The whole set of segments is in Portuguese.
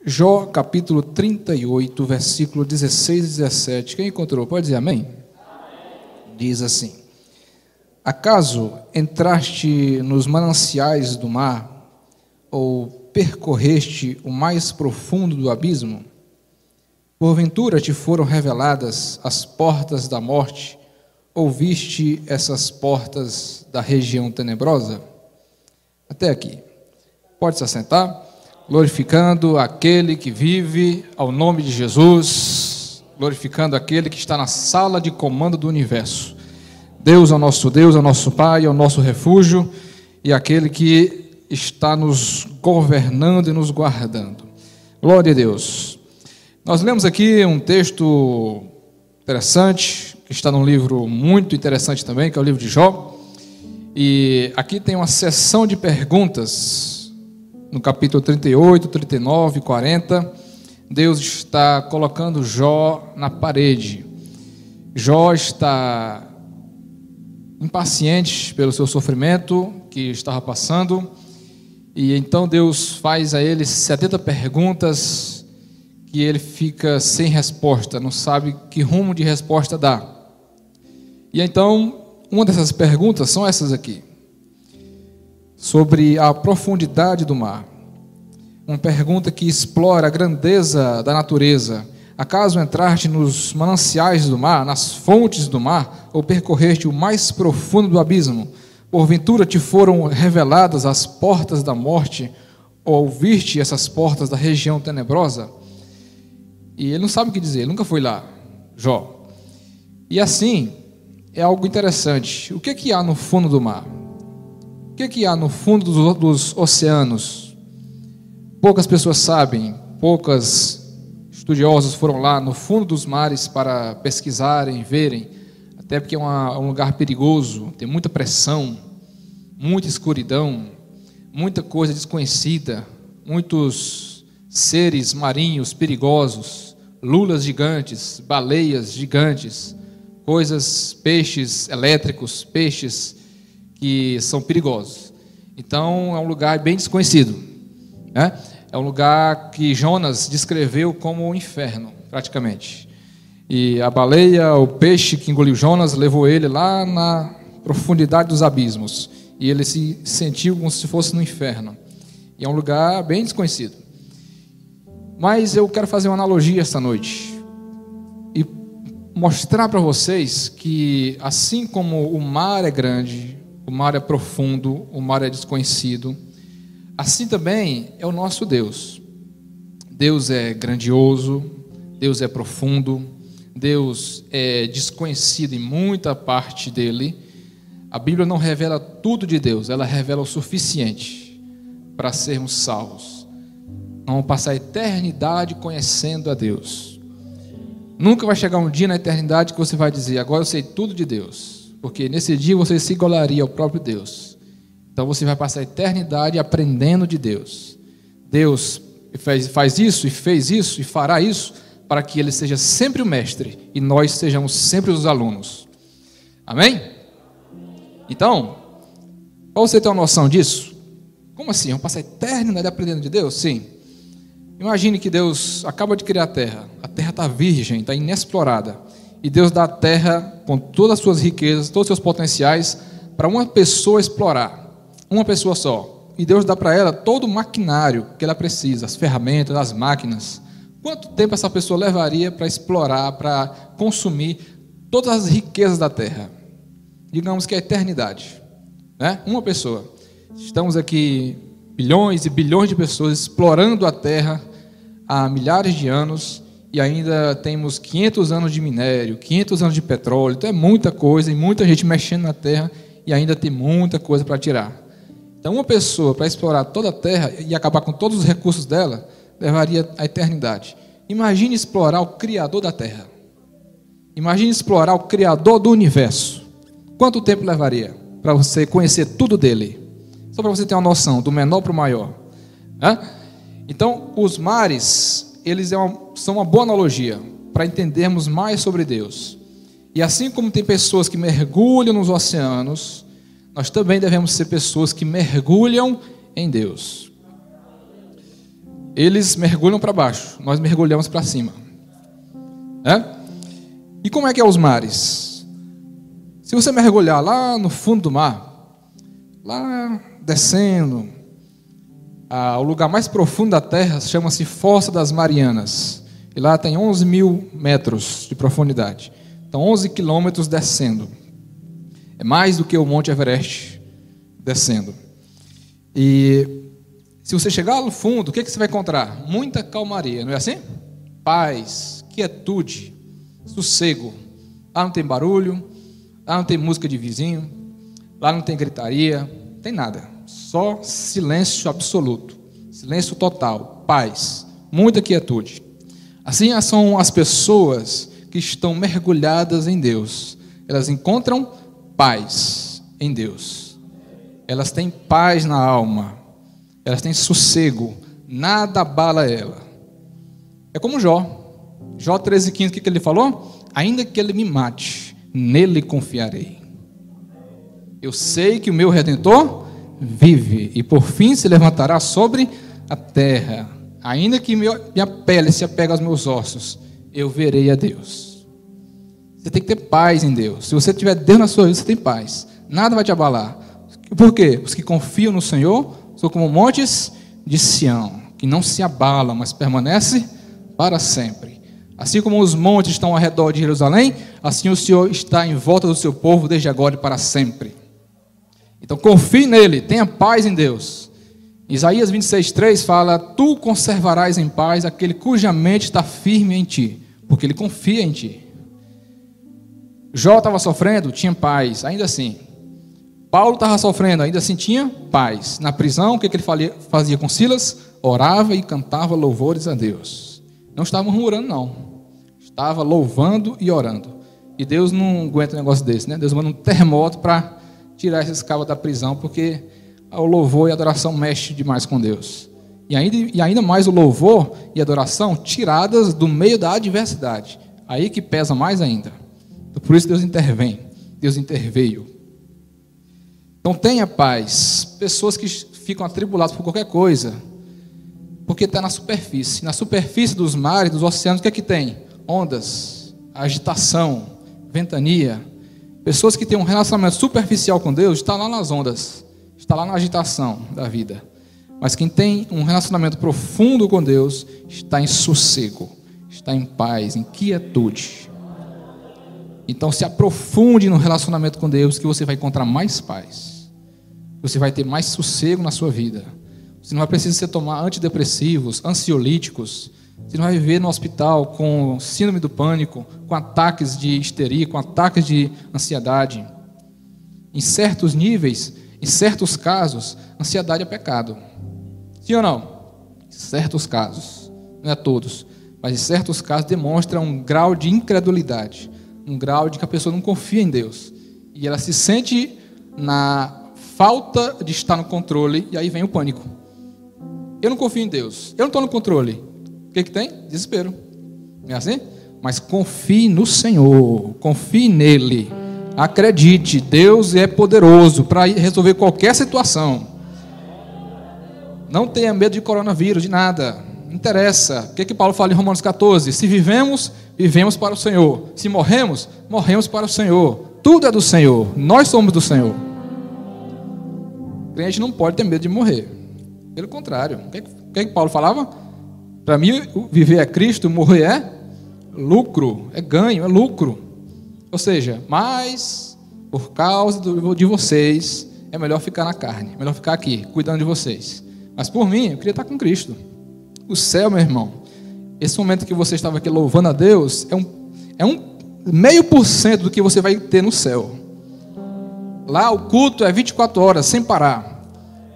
Jó capítulo 38, versículo 16 e 17. Quem encontrou? Pode dizer amém? Amém. Diz assim: acaso entraste nos mananciais do mar, ou percorreste o mais profundo do abismo? Porventura te foram reveladas as portas da morte, ou viste essas portas da região tenebrosa? Até aqui. Pode se assentar. Glorificando aquele que vive ao nome de Jesus, glorificando aquele que está na sala de comando do universo. Deus é o nosso Pai, é o nosso refúgio, e aquele que está nos governando e nos guardando. Glória a Deus. Nós lemos aqui um texto interessante, que está num livro muito interessante também, que é o livro de Jó, e aqui tem uma seção de perguntas. No capítulo 38, 39, 40, Deus está colocando Jó na parede. Jó está impaciente pelo seu sofrimento que estava passando, e então Deus faz a ele 70 perguntas que ele fica sem resposta, não sabe que rumo de resposta dar. E então, uma dessas perguntas são essas aqui: sobre a profundidade do mar. Uma pergunta que explora a grandeza da natureza. Acaso entraste nos mananciais do mar, nas fontes do mar, ou percorreste o mais profundo do abismo? Porventura te foram reveladas as portas da morte, ou ouviste essas portas da região tenebrosa? E ele não sabe o que dizer, ele nunca foi lá, Jó. E assim, é algo interessante. O que há no fundo do mar? O que há no fundo dos oceanos? Poucas pessoas sabem, poucas estudiosos foram lá no fundo dos mares para pesquisarem, verem, até porque é um lugar perigoso, tem muita pressão, muita escuridão, muita coisa desconhecida, muitos seres marinhos perigosos, lulas gigantes, baleias gigantes, peixes elétricos, peixes que são perigosos. Então é um lugar bem desconhecido, né? É um lugar que Jonas descreveu como um inferno, praticamente. E a baleia, o peixe que engoliu Jonas, levou ele lá na profundidade dos abismos, e ele se sentiu como se fosse no inferno. E é um lugar bem desconhecido. Mas eu quero fazer uma analogia esta noite e mostrar para vocês que, assim como o mar é grande, o mar é profundo, o mar é desconhecido, assim também é o nosso Deus. Deus é grandioso, Deus é profundo, Deus é desconhecido em muita parte dele. A Bíblia não revela tudo de Deus, ela revela o suficiente para sermos salvos. Vamos passar a eternidade conhecendo a Deus. Nunca vai chegar um dia na eternidade que você vai dizer: agora eu sei tudo de Deus, porque nesse dia você se igualaria ao próprio Deus. Então você vai passar a eternidade aprendendo de Deus. Deus faz isso e fez isso e fará isso para que Ele seja sempre o mestre e nós sejamos sempre os alunos. Amém? Então, para você ter uma noção disso, como assim? Vamos passar a eternidade aprendendo de Deus? Sim. Imagine que Deus acaba de criar a terra está virgem, está inexplorada, e Deus dá a terra com todas as suas riquezas, todos os seus potenciais, para uma pessoa explorar. Uma pessoa só. E Deus dá para ela todo o maquinário que ela precisa, as ferramentas, as máquinas. Quanto tempo essa pessoa levaria para explorar, para consumir todas as riquezas da terra? Digamos que é a eternidade, né? Uma pessoa. Estamos aqui, bilhões e bilhões de pessoas explorando a terra há milhares de anos, e ainda temos 500 anos de minério, 500 anos de petróleo. Então é muita coisa, e muita gente mexendo na terra, e ainda tem muita coisa para tirar. Então, uma pessoa, para explorar toda a terra e acabar com todos os recursos dela, levaria a eternidade. Imagine explorar o Criador da terra. Imagine explorar o Criador do universo. Quanto tempo levaria para você conhecer tudo dele? Só para você ter uma noção, do menor para o maior, né? Então, os mares, eles são uma boa analogia para entendermos mais sobre Deus. E assim como tem pessoas que mergulham nos oceanos, nós também devemos ser pessoas que mergulham em Deus. eles mergulham para baixo, nós mergulhamos para cima. E como é que é os mares? Se você mergulhar lá no fundo do mar, lá descendo, o lugar mais profundo da Terra chama-se Fossa das Marianas. E lá tem 11.000 metros de profundidade. Então 11 quilômetros descendo. É mais do que o Monte Everest descendo. E se você chegar no fundo, o que você vai encontrar? Muita calmaria, não é assim? Paz, quietude, sossego. Lá não tem barulho, lá não tem música de vizinho, lá não tem gritaria, não tem nada. Só silêncio absoluto, silêncio total, paz, muita quietude. Assim são as pessoas que estão mergulhadas em Deus. Elas encontram paz em Deus. Elas têm paz na alma. Elas têm sossego. Nada abala ela. É como Jó. Jó 13,15, o que ele falou? Ainda que ele me mate, nele confiarei. Eu sei que o meu Redentor vive e por fim se levantará sobre a terra. Ainda que minha pele se apegue aos meus ossos, eu verei a Deus. Você tem que ter paz em Deus. Se você tiver Deus na sua vida, você tem paz. Nada vai te abalar. Por quê? Os que confiam no Senhor são como montes de Sião, que não se abalam, mas permanecem para sempre. Assim como os montes estão ao redor de Jerusalém, assim o Senhor está em volta do seu povo desde agora e para sempre. Então confie nele, tenha paz em Deus. Isaías 26,3 fala: tu conservarás em paz aquele cuja mente está firme em ti, porque ele confia em ti. Jó estava sofrendo, tinha paz, ainda assim. Paulo estava sofrendo, ainda assim tinha paz. Na prisão, o que ele fazia com Silas? Orava e cantava louvores a Deus. Não estava murmurando, não. Estava louvando e orando. E Deus não aguenta um negócio desse, né? Deus manda um terremoto para tirar esses cabos da prisão, porque o louvor e a adoração mexem demais com Deus. E ainda mais o louvor e a adoração tiradas do meio da adversidade. Aí que pesa mais ainda. Então, por isso Deus intervém. Deus interveio. Então tenha paz. Pessoas que ficam atribuladas por qualquer coisa, porque está na superfície. Na superfície dos mares, dos oceanos, o que é que tem? Ondas, agitação, ventania. Pessoas que têm um relacionamento superficial com Deus, estão lá nas ondas, está lá na agitação da vida. Mas quem tem um relacionamento profundo com Deus, está em sossego, está em paz, em quietude. Então se aprofunde no relacionamento com Deus, que você vai encontrar mais paz. Você vai ter mais sossego na sua vida. Você não vai precisar tomar antidepressivos, ansiolíticos. Você não vai viver no hospital com síndrome do pânico, com ataques de histeria, com ataques de ansiedade. Em certos níveis, em certos casos, ansiedade é pecado. Sim ou não? Em certos casos, não é todos, mas em certos casos demonstra um grau de incredulidade, um grau de que a pessoa não confia em Deus. E ela se sente na falta de estar no controle, e aí vem o pânico. Eu não confio em Deus, eu não estou no controle. O que tem? Desespero. Não é assim? Mas confie no Senhor, confie nele. Acredite, Deus é poderoso para resolver qualquer situação. Não tenha medo de coronavírus, de nada. Não interessa. O que Paulo fala em Romanos 14? Se vivemos, vivemos para o Senhor. Se morremos, morremos para o Senhor. Tudo é do Senhor. Nós somos do Senhor. O crente não pode ter medo de morrer. Pelo contrário. O que Paulo falava? Para mim, viver é Cristo, morrer é lucro, é ganho, é lucro. Ou seja, mas por causa de vocês, é melhor ficar na carne, é melhor ficar aqui, cuidando de vocês. Mas por mim, eu queria estar com Cristo. O céu, meu irmão, esse momento que você estava aqui louvando a Deus, é um 0,5% do que você vai ter no céu. Lá o culto é 24 horas, sem parar.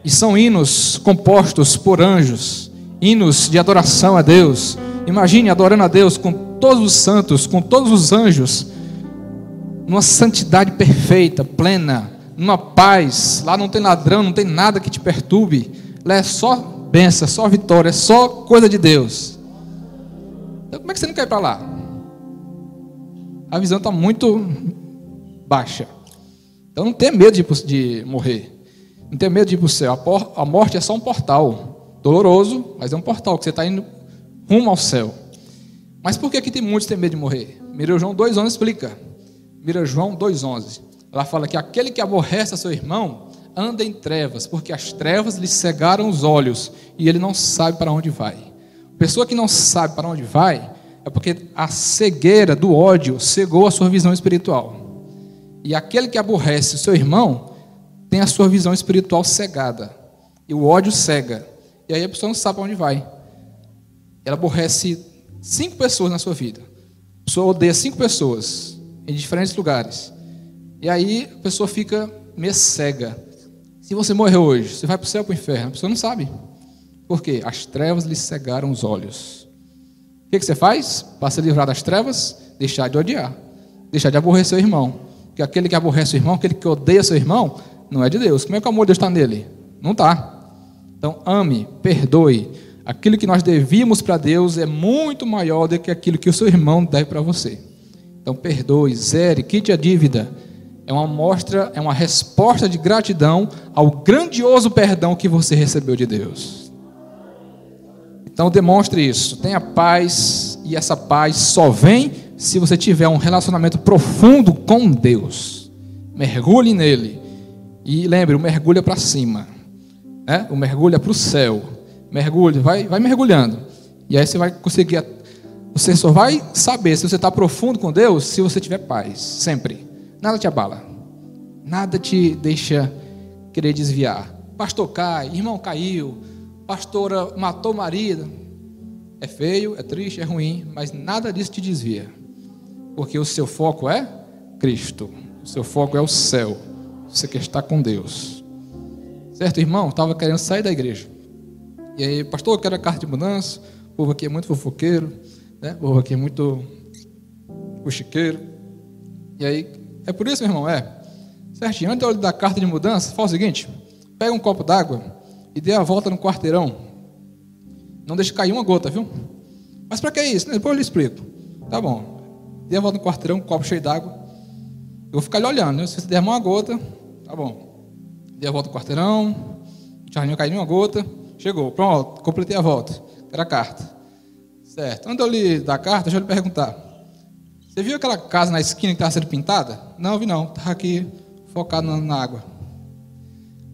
E são hinos compostos por anjos, hinos de adoração a Deus. Imagine adorando a Deus com todos os santos, com todos os anjos, numa santidade perfeita, plena, numa paz. Lá não tem ladrão, não tem nada que te perturbe. Lá é só bênção, é só vitória, é só coisa de Deus. Então como é que você não quer ir para lá? A visão está muito baixa. Então não tenha medo de morrer. Não tenha medo de ir para o céu. A morte é só um portal. Doloroso, mas é um portal que você está indo rumo ao céu. Mas por que aqui tem muitos que têm medo de morrer? 1 João 2,11 explica. 1 João 2,11. Ela fala que aquele que aborrece a seu irmão anda em trevas, porque as trevas lhe cegaram os olhos e ele não sabe para onde vai. Pessoa que não sabe para onde vai é porque a cegueira do ódio cegou a sua visão espiritual. E aquele que aborrece o seu irmão tem a sua visão espiritual cegada. E o ódio cega. E aí a pessoa não sabe para onde vai. Ela aborrece 5 pessoas na sua vida. A pessoa odeia 5 pessoas em diferentes lugares. E aí a pessoa fica meio cega. Se você morrer hoje, você vai para o céu ou para o inferno? A pessoa não sabe. Por quê? As trevas lhe cegaram os olhos. O que você faz? Para se livrar das trevas, deixar de odiar. Deixar de aborrecer o irmão. Porque aquele que aborrece o irmão, aquele que odeia seu irmão, não é de Deus. Como é que o amor de Deus está nele? Não está. Então ame, perdoe. Aquilo que nós devíamos para Deus é muito maior do que aquilo que o seu irmão deve para você. Então perdoe, zere, quite a dívida. É uma mostra, é uma resposta de gratidão ao grandioso perdão que você recebeu de Deus. Então demonstre isso. Tenha paz, e essa paz só vem se você tiver um relacionamento profundo com Deus. Mergulhe nele. E lembre, o mergulho é para cima. Né? O mergulho é para o céu. Mergulhe, vai mergulhando. E aí você vai conseguir. Você só vai saber se você está profundo com Deus se você tiver paz. Sempre. Nada te abala. Nada te deixa querer desviar. Pastor cai, irmão caiu, pastora matou o marido. É feio, é triste, é ruim, mas nada disso te desvia. Porque o seu foco é Cristo. O seu foco é o céu. Você quer estar com Deus. Certo, irmão? Estava querendo sair da igreja. E aí, pastor, eu quero a carta de mudança. O povo aqui é muito fofoqueiro, né? O povo aqui é muito fuxiqueiro. E aí, é por isso, meu irmão, certo? Antes de eu lhe dar a carta de mudança, fala o seguinte: pega um copo d'água e dê a volta no quarteirão. Não deixe cair uma gota, viu? Mas para que isso? Depois eu lhe explico. Tá bom. Dê a volta no quarteirão, um copo cheio d'água. Eu vou ficar lhe olhando, né? Se você derramar uma gota, tá bom. Dê a volta no quarteirão. Não caiu nenhuma gota. Chegou, pronto, completei a volta. Era a carta. Certo. Antes de eu lhe dar a carta, deixa eu lhe perguntar. Você viu aquela casa na esquina que estava sendo pintada? Não, vi não. Estava aqui focado na água.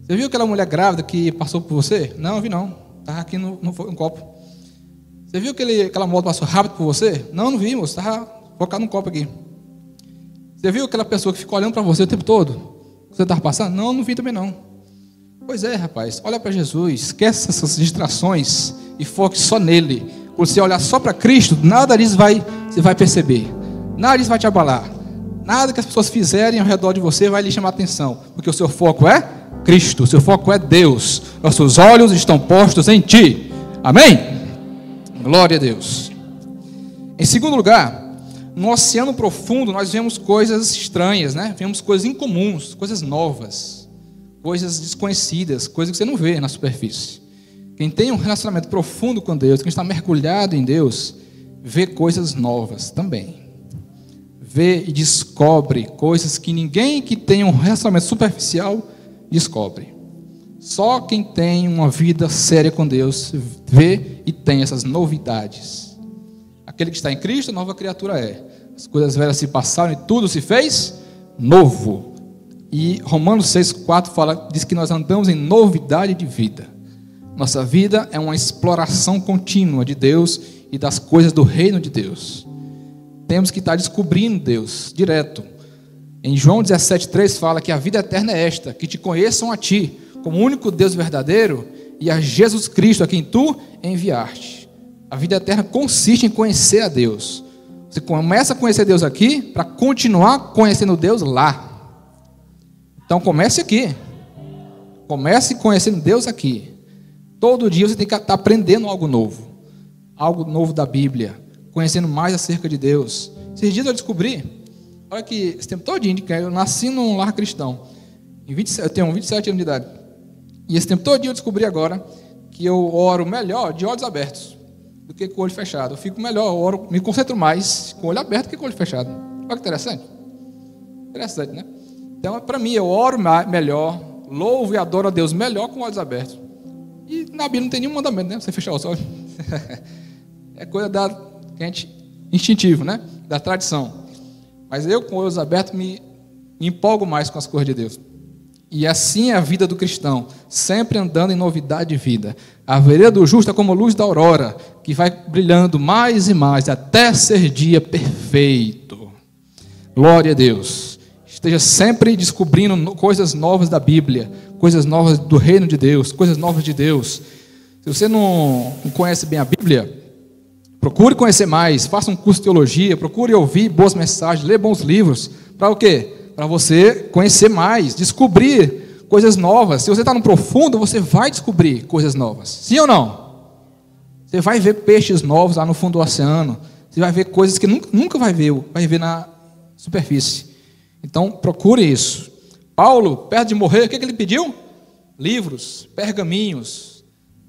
Você viu aquela mulher grávida que passou por você? Não, vi não. Estava aqui no copo. Você viu aquela moto passou rápido por você? Não, não vi, moço. Estava focado no copo aqui. Você viu aquela pessoa que ficou olhando para você o tempo todo? Você estava passando? Não, não vi também não. Pois é, rapaz. Olha para Jesus. Esquece essas distrações e foque só nele. Quando você olhar só para Cristo, nada disso você vai perceber. Nada disso vai te abalar. Nada que as pessoas fizerem ao redor de você vai lhe chamar atenção. Porque o seu foco é Cristo. O seu foco é Deus. Nossos olhos estão postos em Ti. Amém? Glória a Deus. Em segundo lugar, no oceano profundo nós vemos coisas estranhas, né? Vemos coisas incomuns, coisas novas, coisas desconhecidas, coisas que você não vê na superfície. Quem tem um relacionamento profundo com Deus, quem está mergulhado em Deus, vê coisas novas também. Vê e descobre coisas que ninguém que tem um relacionamento superficial descobre. Só quem tem uma vida séria com Deus vê e tem essas novidades. Aquele que está em Cristo, nova criatura é. As coisas velhas se passaram e tudo se fez novo. E Romanos 6,4 diz que nós andamos em novidade de vida. Nossa vida é uma exploração contínua de Deus e das coisas do reino de Deus. Temos que estar descobrindo Deus direto. Em João 17,3 fala que a vida eterna é esta: que te conheçam a Ti, como único Deus verdadeiro, e a Jesus Cristo, a quem Tu enviaste. A vida eterna consiste em conhecer a Deus. Você começa a conhecer Deus aqui para continuar conhecendo Deus lá. Então comece aqui. Comece conhecendo Deus aqui. Todo dia você tem que estar aprendendo algo novo da Bíblia, conhecendo mais acerca de Deus. Esses dias eu descobri, olha que esse tempo todinho, eu nasci num lar cristão, eu tenho 27 anos de idade, e esse tempo todinho eu descobri agora que eu oro melhor de olhos abertos do que com o olho fechado. Eu fico melhor, eu oro, me concentro mais com o olho aberto do que com o olho fechado. Olha que interessante. Interessante, né? Então, para mim, eu oro melhor, louvo e adoro a Deus melhor com olhos abertos. E na Bíblia não tem nenhum mandamento, né? Você fechar os olhos. É coisa da gente, instintivo, né? Da tradição. Mas eu, com olhos abertos, me empolgo mais com as coisas de Deus. E assim é a vida do cristão, sempre andando em novidade de vida. A vereda do justo é como a luz da aurora, que vai brilhando mais e mais, até ser dia perfeito. Glória a Deus. Esteja sempre descobrindo coisas novas da Bíblia, coisas novas do reino de Deus, coisas novas de Deus. Se você não conhece bem a Bíblia, procure conhecer mais, faça um curso de teologia, procure ouvir boas mensagens, ler bons livros. Para o quê? Para você conhecer mais, descobrir coisas novas. Se você está no profundo, você vai descobrir coisas novas. Sim ou não? Você vai ver peixes novos lá no fundo do oceano. Você vai ver coisas que nunca vai ver na superfície. Então, procure isso. Paulo, perto de morrer, o que ele pediu? Livros, pergaminhos.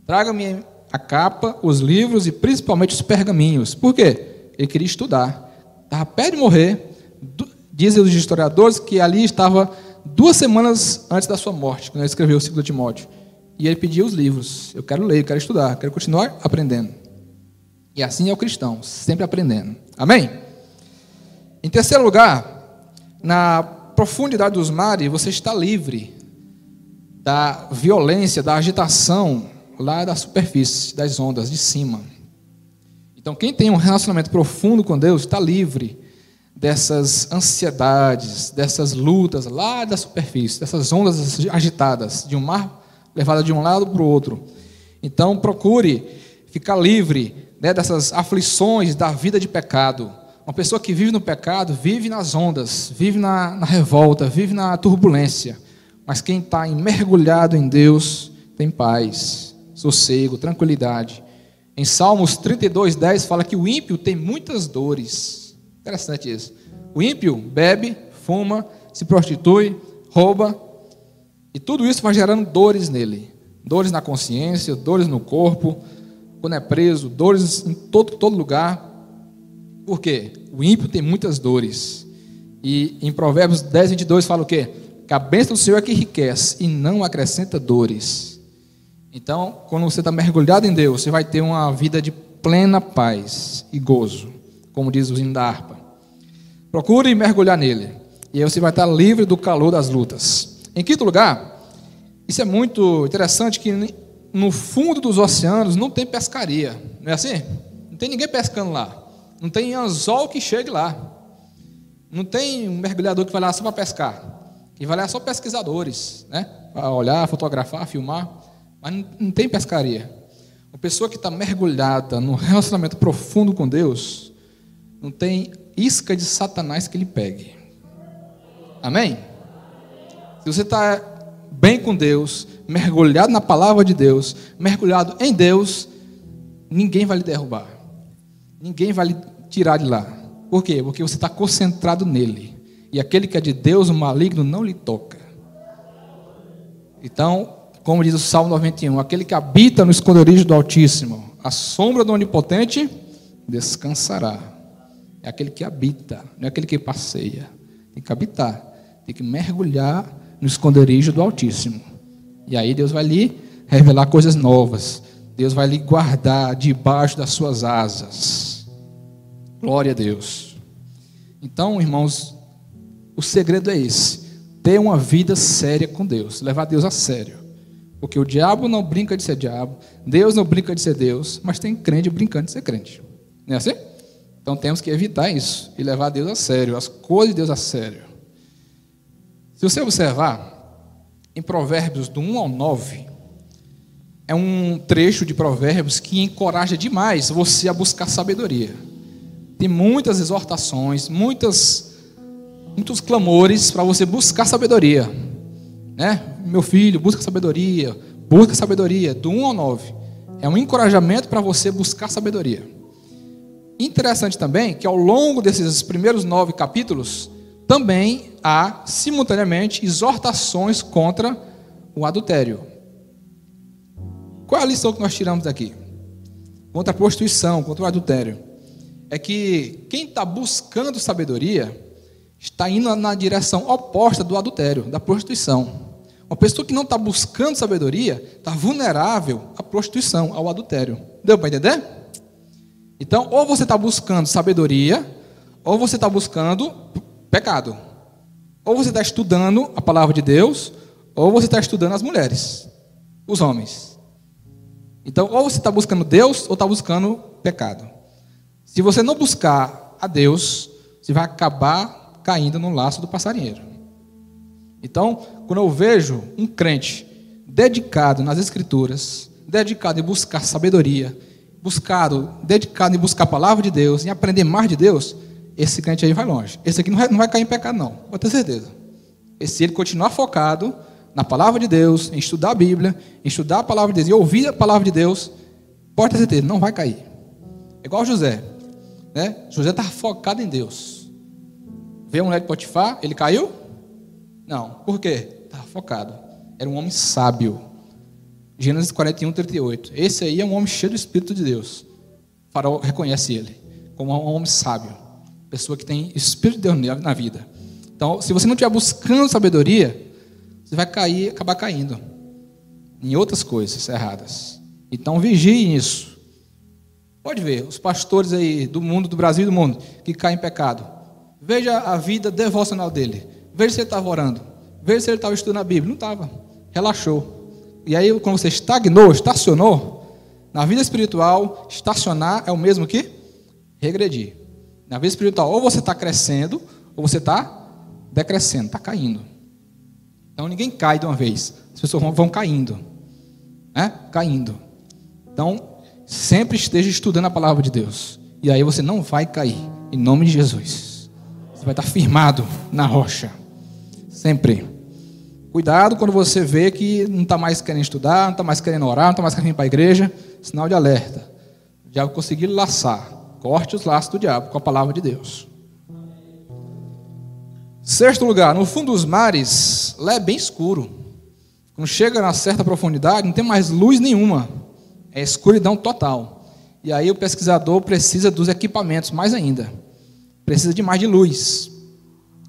Traga-me a capa, os livros e principalmente os pergaminhos. Por quê? Ele queria estudar. Estava perto de morrer. Dizem os historiadores que ali estava 2 semanas antes da sua morte, quando ele escreveu o 2 Timóteo. E ele pedia os livros. Eu quero ler, eu quero estudar, quero continuar aprendendo. E assim é o cristão, sempre aprendendo. Amém? Em terceiro lugar, na profundidade dos mares, você está livre da violência, da agitação lá da superfície, das ondas, de cima. Então, quem tem um relacionamento profundo com Deus está livre dessas ansiedades, dessas lutas lá da superfície, dessas ondas agitadas, de um mar levada de um lado para o outro. Então, procure ficar livre, né, dessas aflições da vida de pecado. Uma pessoa que vive no pecado, vive nas ondas, vive na revolta, vive na turbulência. Mas quem está mergulhado em Deus, tem paz, sossego, tranquilidade. Em Salmos 32:10 fala que o ímpio tem muitas dores. Interessante isso. O ímpio bebe, fuma, se prostitui, rouba, e tudo isso vai gerando dores nele. Dores na consciência, dores no corpo, quando é preso, dores em todo lugar. Por quê? O ímpio tem muitas dores. E em Provérbios 10:22 fala o quê? Que a bênção do Senhor é que enriquece e não acrescenta dores. Então, quando você está mergulhado em Deus, você vai ter uma vida de plena paz e gozo, como diz o hino da harpa. Procure mergulhar nele, e aí você vai estar livre do calor das lutas. Em quinto lugar, isso é muito interessante, que no fundo dos oceanos não tem pescaria, não é assim? Não tem ninguém pescando lá, não tem anzol que chegue lá, não tem um mergulhador que vai lá só para pescar, que vai lá só pesquisadores, né? Para olhar, fotografar, filmar, mas não tem pescaria. Uma pessoa que está mergulhada num relacionamento profundo com Deus, não tem isca de Satanás que lhe pegue. Amém? Se você está bem com Deus, mergulhado na palavra de Deus, mergulhado em Deus, ninguém vai lhe derrubar. Ninguém vai lhe tirar de lá. Por quê? Porque você está concentrado nele. E aquele que é de Deus, o maligno, não lhe toca. Então, como diz o Salmo 91, aquele que habita no esconderijo do Altíssimo, a sombra do Onipotente, descansará. É aquele que habita, não é aquele que passeia. Tem que habitar, tem que mergulhar no esconderijo do Altíssimo. E aí Deus vai lhe revelar coisas novas. Deus vai lhe guardar debaixo das suas asas. Glória a Deus. Então, irmãos, o segredo é esse: ter uma vida séria com Deus, levar Deus a sério. Porque o diabo não brinca de ser diabo, Deus não brinca de ser Deus, mas tem crente brincando de ser crente. Não é assim? Então temos que evitar isso e levar Deus a sério, as coisas de Deus a sério. Se você observar, em Provérbios do 1 ao 9, é um trecho de Provérbios que encoraja demais você a buscar sabedoria. Tem muitas exortações, muitos clamores para você buscar sabedoria, né? Meu filho, busca sabedoria, do 1 ao 9. É um encorajamento para você buscar sabedoria. Interessante também que ao longo desses primeiros 9 capítulos, também há simultaneamente exortações contra o adultério. Qual é a lição que nós tiramos daqui? Contra a prostituição, contra o adultério. É que quem está buscando sabedoria está indo na direção oposta do adultério, da prostituição. Uma pessoa que não está buscando sabedoria está vulnerável à prostituição, ao adultério. Deu para entender? Então, ou você está buscando sabedoria, ou você está buscando pecado. Ou você está estudando a palavra de Deus, ou você está estudando as mulheres, os homens. Então, ou você está buscando Deus, ou está buscando pecado. Se você não buscar a Deus, você vai acabar caindo no laço do passarinheiro. Então, quando eu vejo um crente dedicado nas Escrituras, dedicado em buscar sabedoria, dedicado em buscar a palavra de Deus, em aprender mais de Deus, esse crente aí vai longe. Esse aqui não vai cair em pecado, não, pode ter certeza. Se ele continuar focado na palavra de Deus, em estudar a Bíblia, em estudar a palavra de Deus e ouvir a palavra de Deus, pode ter certeza, não vai cair. É igual José, né? José estava focado em Deus. Veio a mulher de Potifar, ele caiu? Não. Por quê? Estava focado. Era um homem sábio. Gênesis 41, 38. Esse aí é um homem cheio do Espírito de Deus. O faraó reconhece ele como um homem sábio. Pessoa que tem Espírito de Deus na vida. Então, se você não estiver buscando sabedoria, você vai acabar caindo em outras coisas erradas. Então, vigie nisso. Pode ver, os pastores aí do mundo, do Brasil e do mundo, que caem em pecado. Veja a vida devocional dele. Veja se ele estava orando. Veja se ele estava estudando a Bíblia. Não estava. Relaxou. E aí, quando você estacionou, na vida espiritual, estacionar é o mesmo que regredir. Na vida espiritual, ou você está crescendo, ou você está decrescendo, está caindo. Então, ninguém cai de uma vez. As pessoas vão caindo. Né? Caindo. Então, sempre esteja estudando a palavra de Deus. E aí você não vai cair. Em nome de Jesus. Você vai estar firmado na rocha. Sempre. Cuidado quando você vê que não está mais querendo estudar, não está mais querendo orar, não está mais querendo ir para a igreja. Sinal de alerta. O diabo conseguiu laçar. Corte os laços do diabo com a palavra de Deus. Sexto lugar, no fundo dos mares, lá é bem escuro. Quando chega na certa profundidade, não tem mais luz nenhuma. É escuridão total. E aí o pesquisador precisa dos equipamentos mais ainda. Precisa de mais de luz.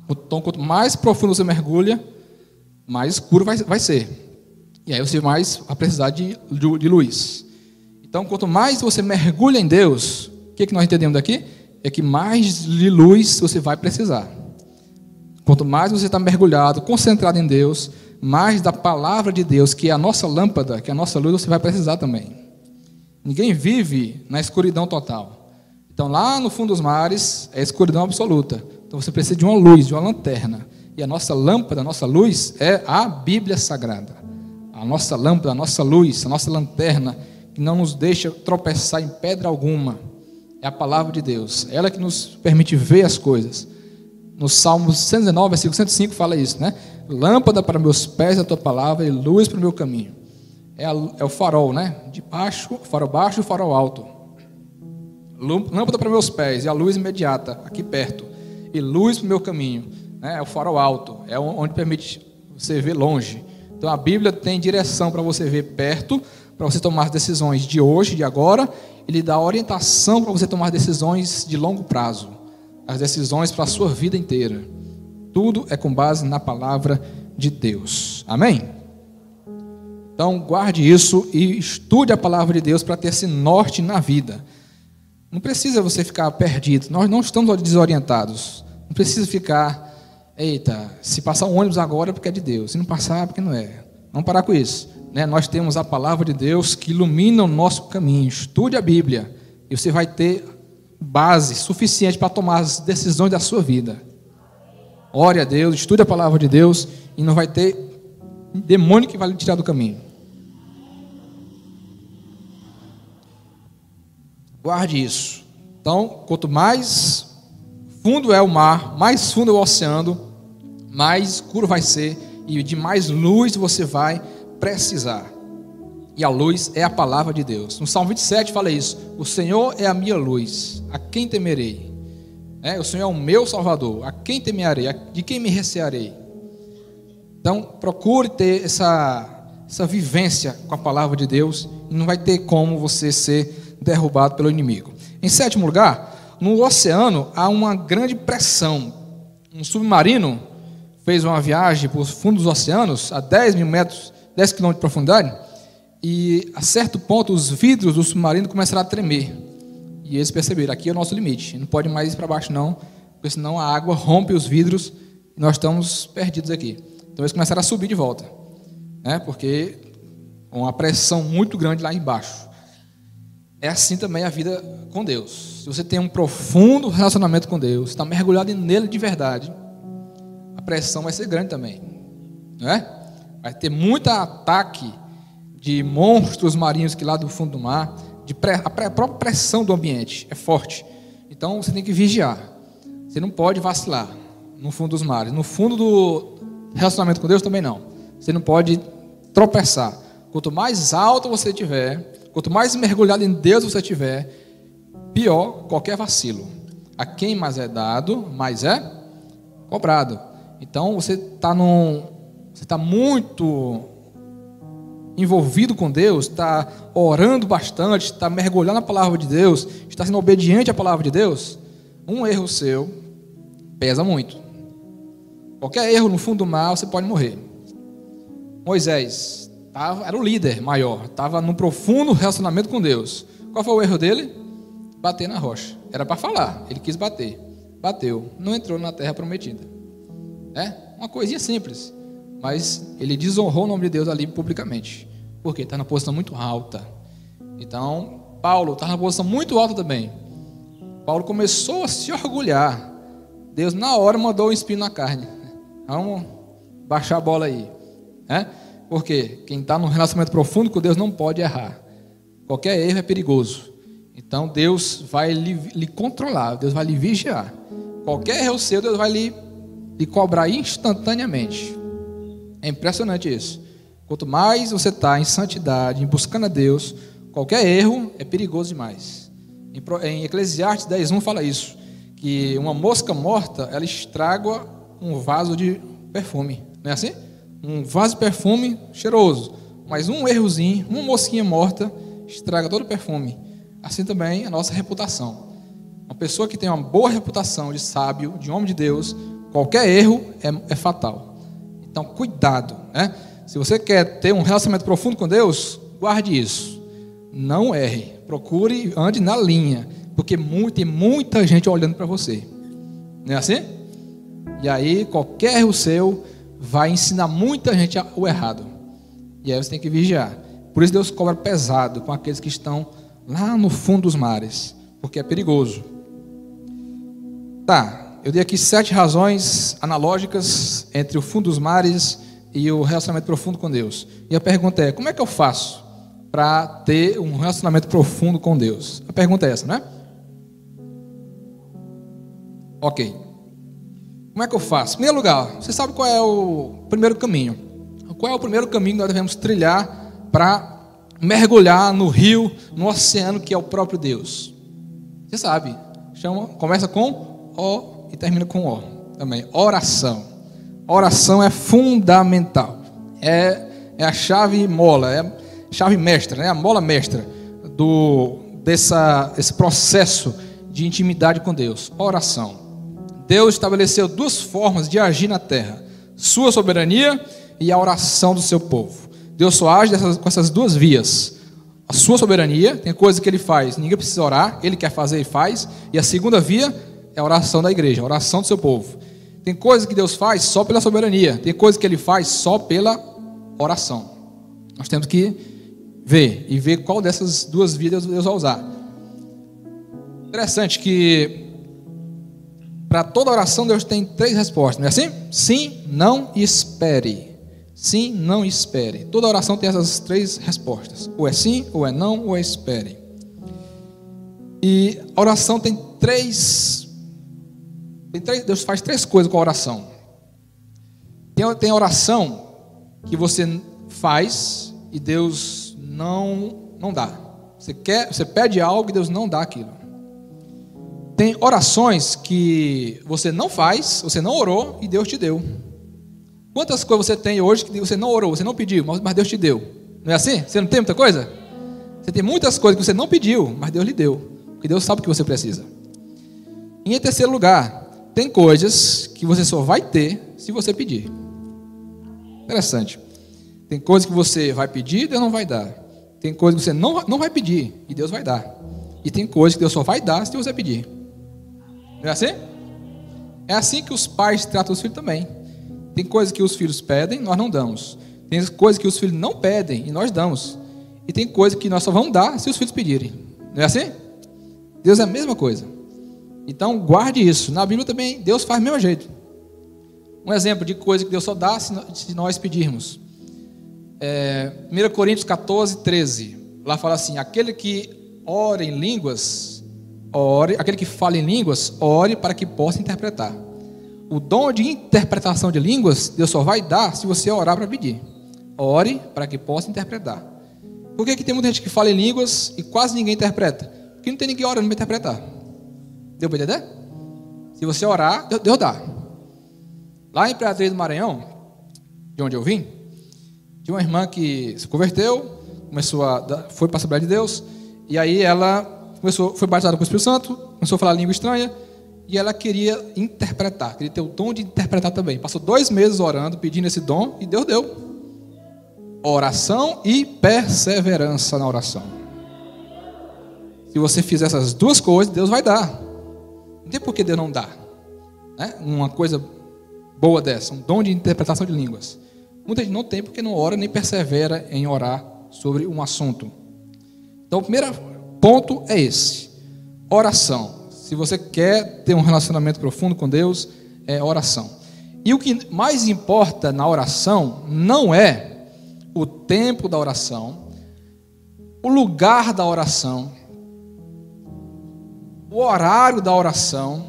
Então, quanto mais profundo você mergulha, mais escuro vai ser. E aí você mais vai precisar de luz. Então, quanto mais você mergulha em Deus, o que nós entendemos daqui? É que mais de luz você vai precisar. Quanto mais você está mergulhado, concentrado em Deus, mais da palavra de Deus, que é a nossa lâmpada, que é a nossa luz, você vai precisar também. Ninguém vive na escuridão total. Então, lá no fundo dos mares, é escuridão absoluta. Então, você precisa de uma luz, de uma lanterna. E a nossa lâmpada, a nossa luz, é a Bíblia Sagrada. A nossa lâmpada, a nossa luz, a nossa lanterna, que não nos deixa tropeçar em pedra alguma, é a palavra de Deus. É ela que nos permite ver as coisas. No Salmo 119, versículo 105, fala isso, né? Lâmpada para meus pés é a tua palavra e luz para o meu caminho. É o farol, né? De baixo, farol baixo e farol alto. Lâmpada para meus pés e a luz imediata, aqui perto. E luz para o meu caminho. Né? É o farol alto, é onde permite você ver longe. Então a Bíblia tem direção para você ver perto, para você tomar as decisões de hoje, de agora. Ele dá orientação para você tomar decisões de longo prazo. As decisões para a sua vida inteira. Tudo é com base na palavra de Deus. Amém? Então, guarde isso e estude a palavra de Deus para ter esse norte na vida. Não precisa você ficar perdido. Nós não estamos desorientados. Não precisa ficar, eita, se passar um ônibus agora é porque é de Deus. Se não passar é porque não é. Vamos parar com isso. Né? Nós temos a palavra de Deus que ilumina o nosso caminho. Estude a Bíblia e você vai ter base suficiente para tomar as decisões da sua vida. Ore a Deus, estude a palavra de Deus e não vai ter demônio que vai lhe tirar do caminho. Guarde isso. Então, quanto mais fundo é o mar, mais fundo é o oceano, mais escuro vai ser e de mais luz você vai precisar. E a luz é a palavra de Deus. No Salmo 27 fala isso. O Senhor é a minha luz, a quem temerei? O Senhor é o meu Salvador, a quem temerei? De quem me recearei? Então, procure ter essa vivência com a palavra de Deus e não vai ter como você ser derrubado pelo inimigo. Em sétimo lugar, no oceano há uma grande pressão. Um submarino fez uma viagem por fundos dos oceanos, a 10 mil metros, 10 quilômetros de profundidade, e a certo ponto os vidros do submarino começaram a tremer. E eles perceberam, aqui é o nosso limite, não pode mais ir para baixo não, porque senão a água rompe os vidros e nós estamos perdidos aqui. Então eles começaram a subir de volta, né? Porque uma pressão muito grande lá embaixo. É assim também a vida com Deus. Se você tem um profundo relacionamento com Deus, está mergulhado nele de verdade, a pressão vai ser grande também, não é? Vai ter muito ataque de monstros marinhos que lá do fundo do mar, a própria pressão do ambiente é forte. Então você tem que vigiar. Você não pode vacilar no fundo dos mares. No fundo do relacionamento com Deus também não. Você não pode tropeçar. Quanto mais alto você tiver, quanto mais mergulhado em Deus você tiver, pior qualquer vacilo. A quem mais é dado, mais é cobrado. Então você está muito envolvido com Deus, está orando bastante, está mergulhando na palavra de Deus, está sendo obediente à palavra de Deus, um erro seu pesa muito. Qualquer erro no fundo do mar, você pode morrer. Moisés era o líder maior, estava num profundo relacionamento com Deus. Qual foi o erro dele? Bater na rocha. Era para falar, ele quis bater. Bateu, não entrou na terra prometida. É uma coisinha simples, mas ele desonrou o nome de Deus ali publicamente. Por quê? Está na posição muito alta. Então, Paulo está na posição muito alta também. Paulo começou a se orgulhar. Deus, na hora, mandou um espinho na carne. Vamos baixar a bola aí. Porque quem está num relacionamento profundo com Deus não pode errar. Qualquer erro é perigoso. Então, Deus vai lhe controlar. Deus vai lhe vigiar. Qualquer erro seu, Deus vai lhe cobrar instantaneamente. É impressionante isso. Quanto mais você está em santidade, em buscando a Deus, qualquer erro é perigoso demais. Em Eclesiastes 10:1 fala isso, que uma mosca morta, ela estraga um vaso de perfume. Não é assim? Um vaso de perfume cheiroso, mas um errozinho, uma mosquinha morta, estraga todo o perfume. Assim também a nossa reputação. Uma pessoa que tem uma boa reputação de sábio, de homem de Deus, qualquer erro é fatal. Então, cuidado, né? Se você quer ter um relacionamento profundo com Deus, guarde isso. Não erre. Procure, ande na linha. Porque tem muita gente olhando para você. Não é assim? E aí, qualquer erro seu vai ensinar muita gente o errado. E aí você tem que vigiar. Por isso Deus cobra pesado com aqueles que estão lá no fundo dos mares. Porque é perigoso. Tá, eu dei aqui 7 razões analógicas entre o fundo dos mares e o relacionamento profundo com Deus. E a pergunta é, como é que eu faço para ter um relacionamento profundo com Deus? A pergunta é essa, né? Ok. Como é que eu faço? Em primeiro lugar, você sabe qual é o primeiro caminho? Qual é o primeiro caminho que nós devemos trilhar para mergulhar no rio, no oceano que é o próprio Deus? Você sabe. Começa com O e termina com O também. Oração. Oração é fundamental. É a chave mola, é a chave mestra, né? A mola mestra desse processo de intimidade com Deus. Oração. Deus estabeleceu 2 formas de agir na terra: sua soberania e a oração do seu povo. Deus só age com essas 2 vias. A sua soberania, tem coisa que ele faz, ninguém precisa orar, ele quer fazer e faz. E a segunda via é a oração da igreja, a oração do seu povo. Tem coisa que Deus faz só pela soberania, tem coisa que ele faz só pela oração. Nós temos que ver qual dessas 2 vias Deus vai usar. Interessante que para toda oração Deus tem 3 respostas, não é assim? Sim, não e espere. Sim, não e espere. Toda oração tem essas 3 respostas. Ou é sim, ou é não, ou é espere. E a oração tem 3. Deus faz 3 coisas com a oração. Tem a oração que você faz e Deus não dá. Você pede algo e Deus não dá aquilo. Tem orações que você não faz, você não orou e Deus te deu. Quantas coisas você tem hoje que você não orou, você não pediu, mas Deus te deu? Não é assim? Você não tem muita coisa? Você tem muitas coisas que você não pediu, mas Deus lhe deu. Porque Deus sabe o que você precisa. E em terceiro lugar, tem coisas que você só vai ter se você pedir. Interessante. Tem coisas que você vai pedir e Deus não vai dar. Tem coisas que você não vai pedir e Deus vai dar. E tem coisas que Deus só vai dar se você pedir. Não é assim? É assim que os pais tratam os filhos também. Tem coisas que os filhos pedem, nós não damos. Tem coisas que os filhos não pedem e nós damos. E tem coisas que nós só vamos dar se os filhos pedirem. Não é assim? Deus é a mesma coisa. Então guarde isso. Na Bíblia também Deus faz do mesmo jeito. Um exemplo de coisa que Deus só dá se nós pedirmos. 1 Coríntios 14, 13. Lá fala assim: aquele que ora em línguas, ore, aquele que fala em línguas, ore para que possa interpretar. O dom de interpretação de línguas, Deus só vai dar se você orar para pedir. Ore para que possa interpretar. Por que tem muita gente que fala em línguas e quase ninguém interpreta? Porque não tem ninguém orando para interpretar. Deu para entender? Se você orar, Deus dá. Lá em Imperatriz do Maranhão, de onde eu vim, tinha uma irmã que se converteu, foi para a Assembleia de Deus, e aí ela foi batizada com o Espírito Santo, começou a falar língua estranha, e ela queria interpretar, queria ter o dom de interpretar também. Passou 2 meses orando, pedindo esse dom, e Deus deu. Oração e perseverança na oração. Se você fizer essas 2 coisas, Deus vai dar. Não tem por que Deus não dá, né? Uma coisa boa dessa, um dom de interpretação de línguas. Muita gente não tem porque não ora nem persevera em orar sobre um assunto. Então o primeiro ponto é esse: oração. Se você quer ter um relacionamento profundo com Deus, é oração. E o que mais importa na oração não é o tempo da oração, o lugar da oração, o horário da oração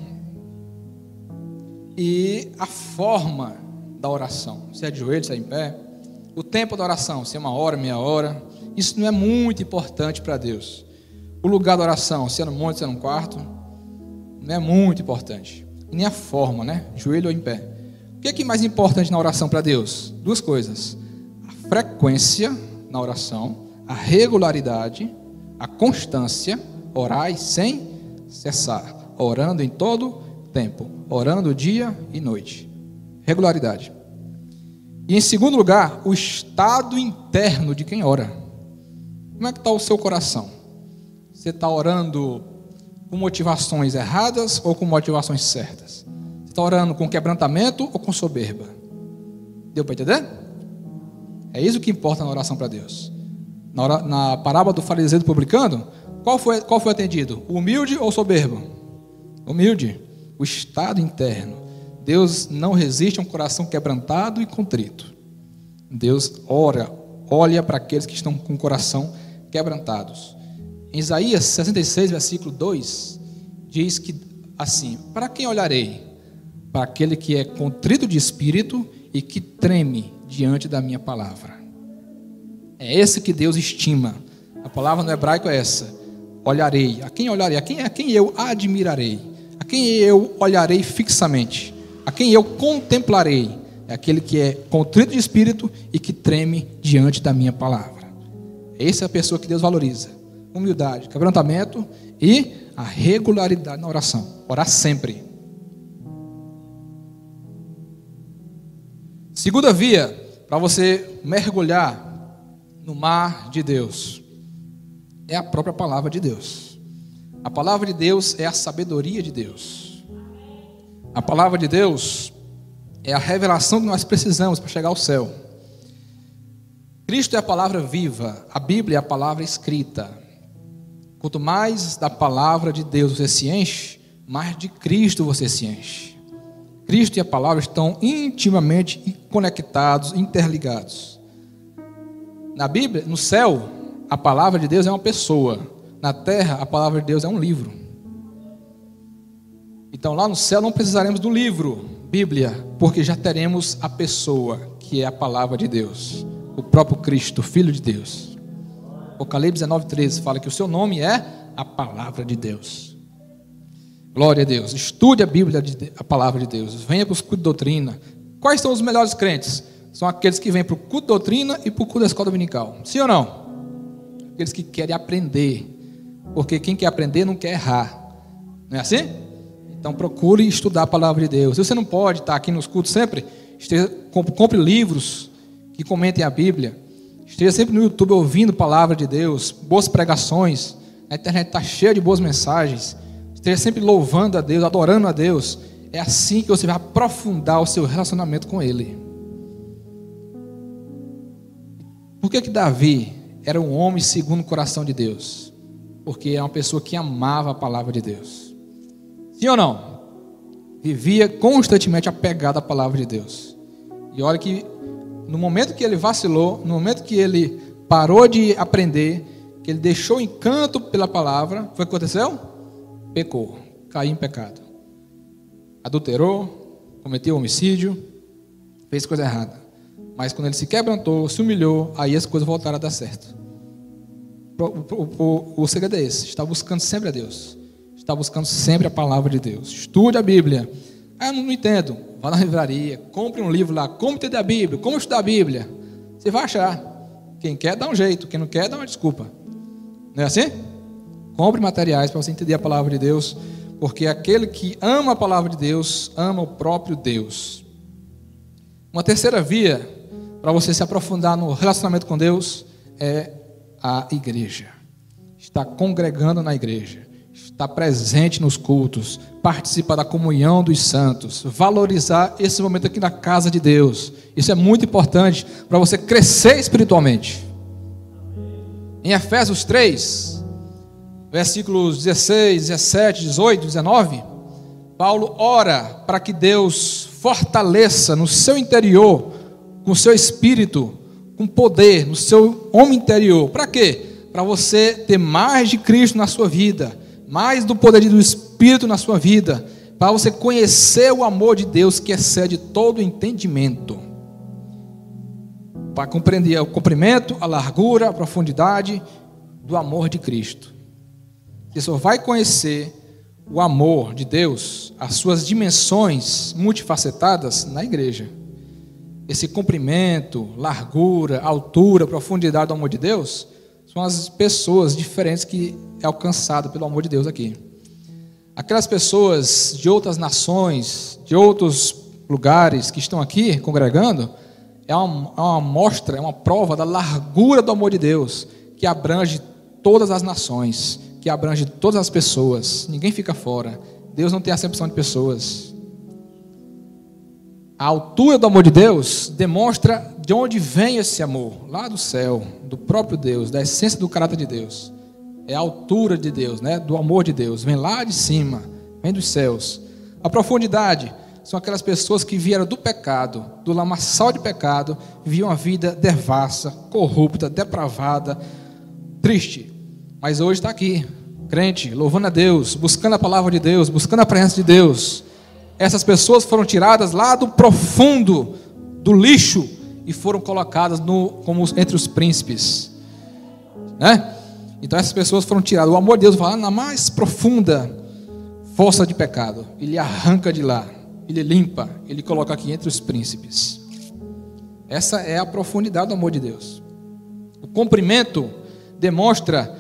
e a forma da oração. Se é de joelho, se é em pé. O tempo da oração, se é 1 hora, meia hora. Isso não é muito importante para Deus. O lugar da oração, se é no monte, se é no quarto, não é muito importante. E nem a forma, né? Joelho ou em pé. O que é mais importante na oração para Deus? 2 coisas: a frequência na oração, a regularidade, a constância. Orai sem cessar, orando em todo tempo, orando dia e noite. Regularidade. E em segundo lugar, o estado interno de quem ora. Como é que está o seu coração? Você está orando com motivações erradas ou com motivações certas? Você está orando com quebrantamento ou com soberba? Deu para entender? É isso que importa na oração para Deus. Na parábola do fariseu e do publicano, qual foi atendido? O humilde ou o soberbo? Humilde. O estado interno. Deus não resiste a um coração quebrantado e contrito. Deus olha para aqueles que estão com o coração quebrantados. Em Isaías 66, versículo 2, diz que assim: para quem olharei? Para aquele que é contrito de espírito e que treme diante da minha palavra. É esse que Deus estima. A palavra no hebraico é essa: olharei. A quem olharei? A quem eu admirarei? A quem eu olharei fixamente? A quem eu contemplarei? É aquele que é contrito de espírito e que treme diante da minha palavra. Essa é a pessoa que Deus valoriza. Humildade, quebrantamento e a regularidade na oração. Orar sempre. Segunda via para você mergulhar no mar de Deus é a própria palavra de Deus. A palavra de Deus é a sabedoria de Deus. A palavra de Deus é a revelação que nós precisamos para chegar ao céu. Cristo é a palavra viva, a Bíblia é a palavra escrita. Quanto mais da palavra de Deus você se enche, mais de Cristo você se enche. Cristo e a palavra estão intimamente conectados, interligados. Na Bíblia, no céu, a palavra de Deus é uma pessoa. Na terra, a palavra de Deus é um livro. Então lá no céu não precisaremos do livro, Bíblia, porque já teremos a pessoa, que é a palavra de Deus. O próprio Cristo, Filho de Deus. Apocalipse 19:13 fala que o seu nome é a palavra de Deus. Glória a Deus. Estude a Bíblia, a palavra de Deus. Venha para os cultos de doutrina. Quais são os melhores crentes? São aqueles que vêm para o culto de doutrina e para o culto da escola dominical. Sim ou não? Aqueles que querem aprender. Porque quem quer aprender não quer errar. Não é assim? Então procure estudar a palavra de Deus. Se você não pode estar aqui nos cultos sempre, compre livros que comentem a Bíblia. Esteja sempre no YouTube ouvindo a palavra de Deus, boas pregações. A internet está cheia de boas mensagens. Esteja sempre louvando a Deus, adorando a Deus. É assim que você vai aprofundar o seu relacionamento com Ele. Por que Davi era um homem segundo o coração de Deus? Porque é uma pessoa que amava a palavra de Deus. Sim ou não? Vivia constantemente apegado à palavra de Deus. E olha que no momento que ele vacilou, no momento que ele parou de aprender, que ele deixou o encanto pela palavra, foi o que aconteceu? Pecou, caiu em pecado. Adulterou, cometeu homicídio, fez coisa errada. Mas quando ele se quebrantou, se humilhou, aí as coisas voltaram a dar certo. O segredo é esse: está buscando sempre a Deus, está buscando sempre a palavra de Deus. Estude a Bíblia. Eu não entendo. Vá na livraria, compre um livro lá, como entender a Bíblia, como estudar a Bíblia. Você vai achar. Quem quer dá um jeito, quem não quer dá uma desculpa. Não é assim? Compre materiais para você entender a palavra de Deus, porque aquele que ama a palavra de Deus, ama o próprio Deus. Uma terceira via para você se aprofundar no relacionamento com Deus é a igreja. Estar congregando na igreja, estar presente nos cultos, participar da comunhão dos santos, valorizar esse momento aqui na casa de Deus. Isso é muito importante para você crescer espiritualmente. Em Efésios 3, versículos 16, 17, 18, 19, Paulo ora para que Deus fortaleça no seu interior, com o seu espírito, com poder, no seu homem interior. Para quê? Para você ter mais de Cristo na sua vida, mais do poder do Espírito na sua vida, para você conhecer o amor de Deus que excede todo o entendimento, para compreender o comprimento, a largura, a profundidade do amor de Cristo. Você só vai conhecer o amor de Deus, as suas dimensões multifacetadas na igreja. Esse comprimento, largura, altura, profundidade do amor de Deus são as pessoas diferentes que é alcançado pelo amor de Deus aqui. Aquelas pessoas de outras nações, de outros lugares que estão aqui congregando, é uma amostra, é uma prova da largura do amor de Deus, que abrange todas as nações, que abrange todas as pessoas. Ninguém fica fora. Deus não tem acepção de pessoas. A altura do amor de Deus demonstra de onde vem esse amor, lá do céu, do próprio Deus, da essência do caráter de Deus. É a altura de Deus, né? Do amor de Deus, vem lá de cima, vem dos céus. A profundidade são aquelas pessoas que vieram do pecado, do lamaçal de pecado, viviam uma vida devassa, corrupta, depravada, triste. Mas hoje está aqui, crente, louvando a Deus, buscando a palavra de Deus, buscando a presença de Deus. Essas pessoas foram tiradas lá do profundo, do lixo, e foram colocadas como entre os príncipes, né? Então essas pessoas foram tiradas. O amor de Deus vai lá na mais profunda fossa de pecado. Ele arranca de lá, ele limpa, ele coloca aqui entre os príncipes. Essa é a profundidade do amor de Deus. O comprimento demonstra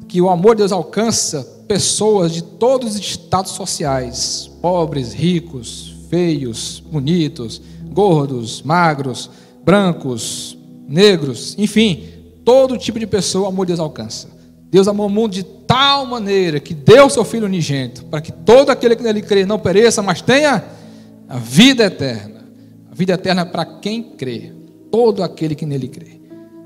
que o amor de Deus alcança pessoas de todos os estados sociais, pobres, ricos, feios, bonitos, gordos, magros, brancos, negros, enfim, todo tipo de pessoa o amor de Deus alcança. Deus amou o mundo de tal maneira que deu seu Filho unigênito, para que todo aquele que nele crê não pereça, mas tenha a vida eterna. A vida eterna é para quem crê, todo aquele que nele crê.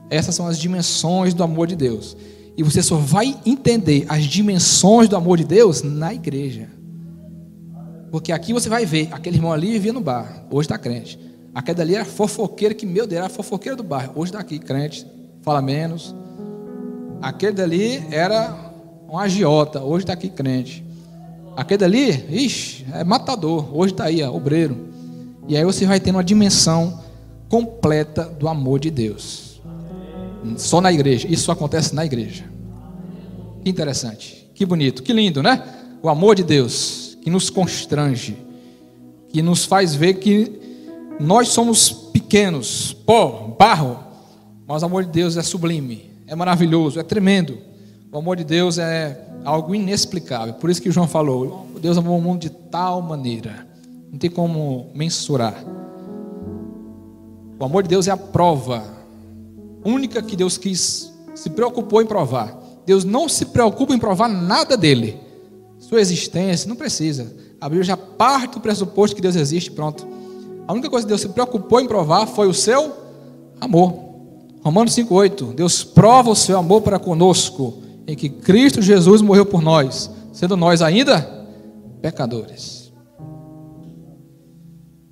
Essas são as dimensões do amor de Deus. E você só vai entender as dimensões do amor de Deus na igreja. Porque aqui você vai ver, aquele irmão ali vivia no bar, hoje está crente. Aquele ali era fofoqueiro, que meu Deus, era fofoqueiro do bairro, hoje está aqui crente, fala menos. Aquele dali era um agiota, hoje está aqui crente. Aquele dali, ixi, é matador, hoje está aí, obreiro. E aí você vai ter uma dimensão completa do amor de Deus. Só na igreja, isso só acontece na igreja. Que interessante, que bonito, que lindo, né? O amor de Deus, que nos constrange, que nos faz ver que nós somos pequenos, pó, barro, mas o amor de Deus é sublime, é maravilhoso, é tremendo. O amor de Deus é algo inexplicável. Por isso que João falou, Deus amou o mundo de tal maneira. Não tem como mensurar. O amor de Deus é a prova única que Deus se preocupou em provar. Deus não se preocupa em provar nada dele. Sua existência, não precisa. A Bíblia já parte do pressuposto que Deus existe, pronto. A única coisa que Deus se preocupou em provar foi o seu amor. Romanos 5,8. Deus prova o seu amor para conosco, em que Cristo Jesus morreu por nós, sendo nós ainda pecadores.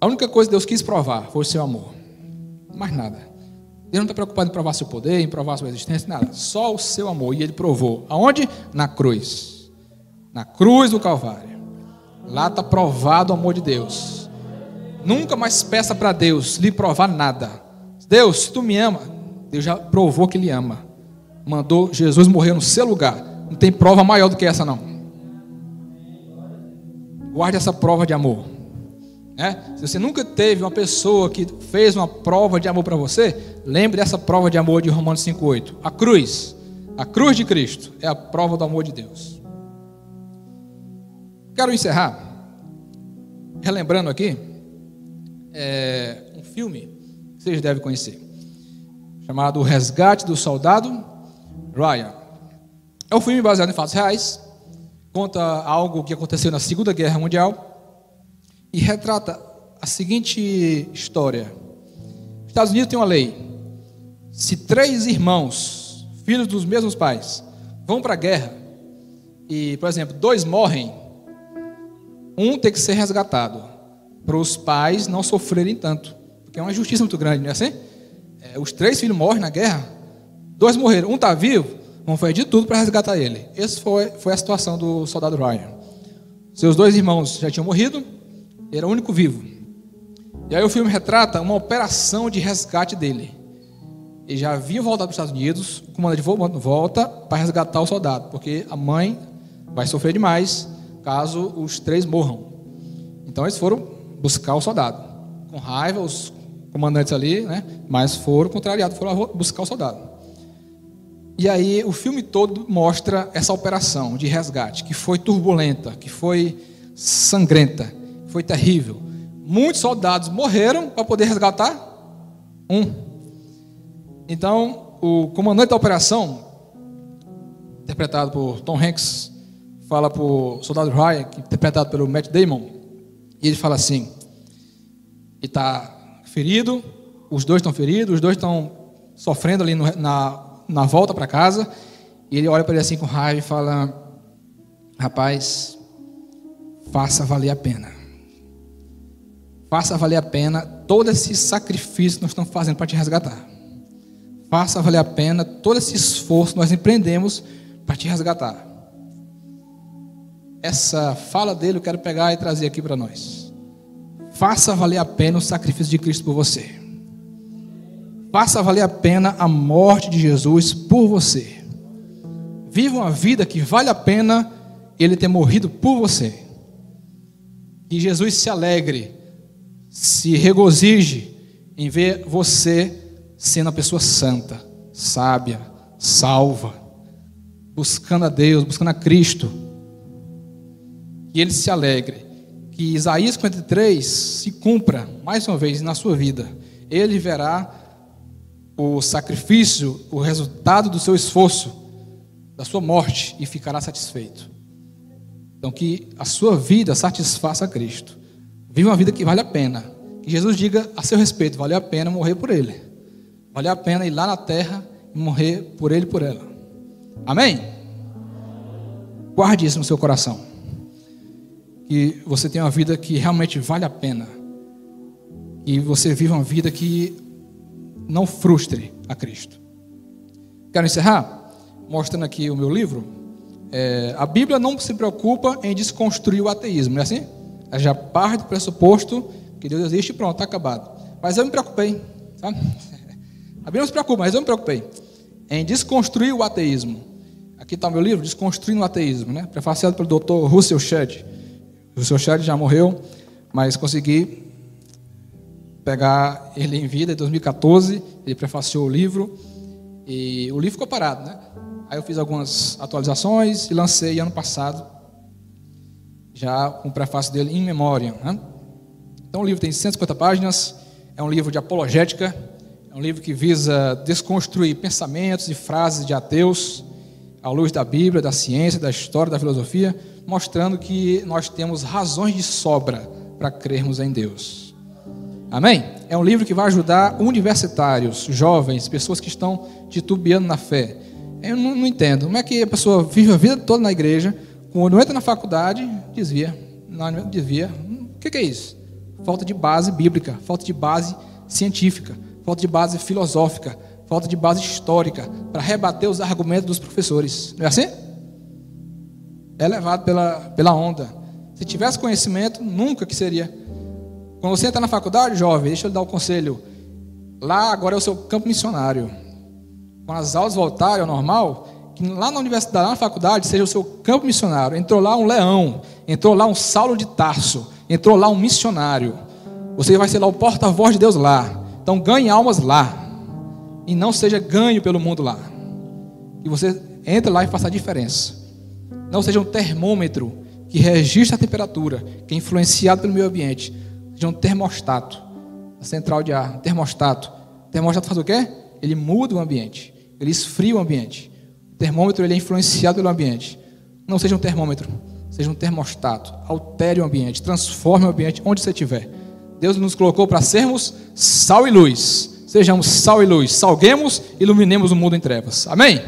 A única coisa que Deus quis provar foi o seu amor. Mais nada. Deus não está preocupado em provar seu poder, em provar sua existência, nada. Só o seu amor. E Ele provou. Aonde? Na cruz. Na cruz do Calvário. Lá está provado o amor de Deus. Nunca mais peça para Deus lhe provar nada. Deus, se tu me ama, Deus já provou que Ele ama. Mandou Jesus morrer no seu lugar. Não tem prova maior do que essa, não. Guarde essa prova de amor. Se você nunca teve uma pessoa que fez uma prova de amor para você, lembre dessa prova de amor de Romanos 5,8. A cruz de Cristo é a prova do amor de Deus. Quero encerrar relembrando aqui um filme que vocês devem conhecer, chamado O Resgate do Soldado Ryan. É um filme baseado em fatos reais, conta algo que aconteceu na Segunda Guerra Mundial e retrata a seguinte história. Os Estados Unidos tem uma lei: se 3 irmãos, filhos dos mesmos pais, vão para a guerra e, por exemplo, 2 morrem, um tem que ser resgatado, para os pais não sofrerem tanto, porque é uma injustiça muito grande, não é assim? Os 3 filhos morrem na guerra, 2 morreram, um está vivo, vão fazer de tudo para resgatar ele. Essa foi a situação do soldado Ryan. Seus 2 irmãos já tinham morrido, ele era o único vivo. E aí o filme retrata uma operação de resgate dele. Ele já havia voltado para os Estados Unidos, o comandante volta para resgatar o soldado, porque a mãe vai sofrer demais caso os 3 morram. Então eles foram buscar o soldado. Com raiva, os comandantes ali, mas foram contrariados, foram buscar o soldado. E aí o filme todo mostra essa operação de resgate, que foi turbulenta, que foi sangrenta, que foi terrível. Muitos soldados morreram para poder resgatar um. Então, o comandante da operação, interpretado por Tom Hanks, fala para o soldado Ryan, interpretado pelo Matt Damon, e ele fala assim: ele está ferido, os 2 estão feridos, os 2 estão sofrendo ali na volta para casa, e ele olha para ele assim com raiva e fala: rapaz, faça valer a pena. Faça valer a pena todo esse sacrifício que nós estamos fazendo para te resgatar. Faça valer a pena todo esse esforço que nós empreendemos para te resgatar. Essa fala dele eu quero pegar e trazer aqui para nós. Faça valer a pena o sacrifício de Cristo por você. Faça valer a pena a morte de Jesus por você. Viva uma vida que vale a pena Ele ter morrido por você. Que Jesus se alegre, se regozije em ver você sendo uma pessoa santa, sábia, salva, buscando a Deus, buscando a Cristo. Que Ele se alegre, que Isaías 53 se cumpra mais uma vez na sua vida. Ele verá o sacrifício, o resultado do seu esforço, da sua morte, e ficará satisfeito. Então que a sua vida satisfaça a Cristo. Viva uma vida que vale a pena. Que Jesus diga a seu respeito: valeu a pena morrer por Ele. Valeu a pena ir lá na terra e morrer por Ele e por ela. Amém? Guarde isso no seu coração. Que você tenha uma vida que realmente vale a pena. E você viva uma vida que não frustre a Cristo. Quero encerrar mostrando aqui o meu livro. A Bíblia não se preocupa em desconstruir o ateísmo, não é assim? Ela já parte do pressuposto que Deus existe e pronto, está acabado. Mas eu me preocupei, sabe? A Bíblia não se preocupa, mas eu me preocupei em desconstruir o ateísmo. Aqui está o meu livro, Desconstruindo o Ateísmo, prefaciado pelo Dr. Russell Shedd. Russell Shedd já morreu, mas consegui pegar ele em vida em 2014. Ele prefaciou o livro e o livro ficou parado, Aí eu fiz algumas atualizações e lancei ano passado, já com o prefácio dele, In Memoriam, né? Então o livro tem 150 páginas, é um livro de apologética, é um livro que visa desconstruir pensamentos e frases de ateus, à luz da Bíblia, da ciência, da história, da filosofia, mostrando que nós temos razões de sobra para crermos em Deus. Amém? É um livro que vai ajudar universitários, jovens, pessoas que estão titubeando na fé. Eu não entendo. Como é que a pessoa vive a vida toda na igreja, quando entra na faculdade, desvia. O que é isso? Falta de base bíblica, falta de base científica, falta de base filosófica, falta de base histórica, para rebater os argumentos dos professores. Não é assim? É levado pela onda. Se tivesse conhecimento, nunca que seria. Quando você entra na faculdade, jovem, deixa eu lhe dar o conselho. Lá agora é o seu campo missionário. Quando as aulas voltarem ao normal, que lá na universidade, lá na faculdade, seja o seu campo missionário. Entrou lá um leão, entrou lá um Saulo de Tarso, entrou lá um missionário. Você vai ser lá o porta-voz de Deus lá. Então ganhe almas lá. E não seja ganho pelo mundo lá. E você entre lá e faça a diferença. Não seja um termômetro que registra a temperatura, que é influenciado pelo meio ambiente. Seja um termostato, a central de ar, termostato. O termostato faz o quê? Ele muda o ambiente, ele esfria o ambiente. O termômetro ele é influenciado pelo ambiente. Não seja um termômetro, seja um termostato. Altere o ambiente, transforme o ambiente onde você estiver. Deus nos colocou para sermos sal e luz. Sejamos sal e luz, salguemos e iluminemos o mundo em trevas. Amém?